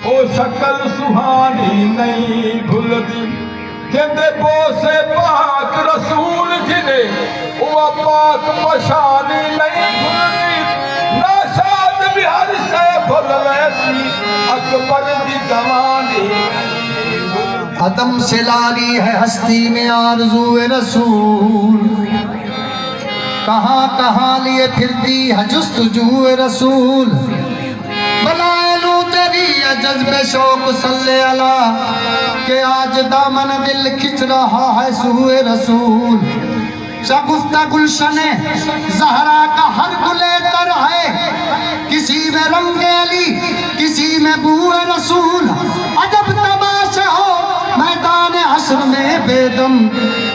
ओ शकल सुहानी नहीं भुलदी कहते बोसे पाक रसूल जिने वो पाक पशानी नहीं भुलदी नाशाद भी हर से भुल वैसी अकबर की जवानी अदम से लारी है हस्ती में आरज़ूए रसूल कहाँ कहाँ लिए फिरती है जुस्तजूए रसूल बलाएलू तेरी है जज्बे शौक सल्ले अला के आज दामन दिल खिंच रहा है सूए रसूल शगुफ्ता गुलशने ज़हरा का हर गुले तर है किसी में रंगे अली किसी में बूए रसूल अजब तमाशा हो मैदान हश्र में बेदम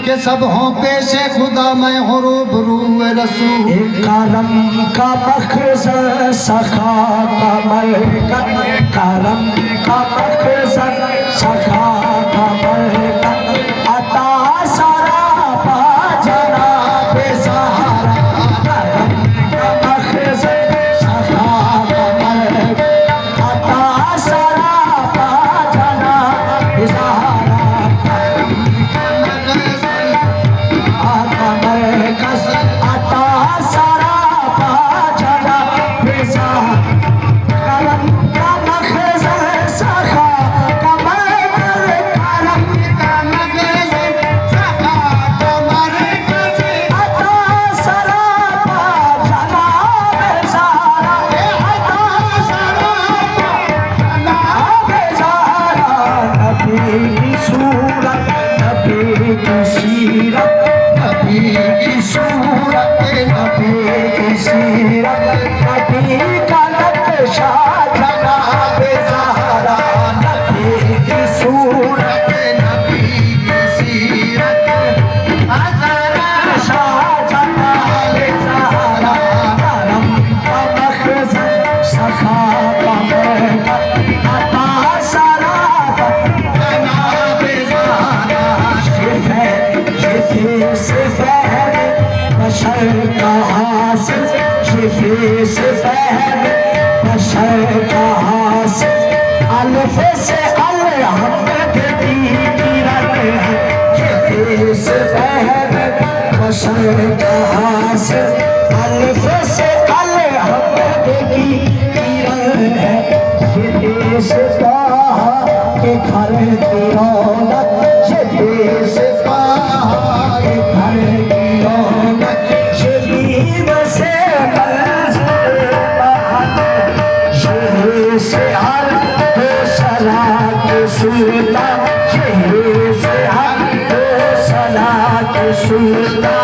के सब हों पेशे खुदा मैं हो रूबरू रसूल करम का मखज़र सखा का मरकत करम का मखज़र सखा का मरकत अता सरापा जनाब सहारा करम का मखज़र सखा का मरकत अता सरापा जनाब सहारा अल्फ से अल्हम्द की किरण है से पहले बशर का हासिल अल्फ से अल्हम्द की किरण है ये देश कहा के घर की रौनक ये देश कहा के घर की रौनक ये नीम से से हर तो सला के सुलता से हर तो सला के सुलता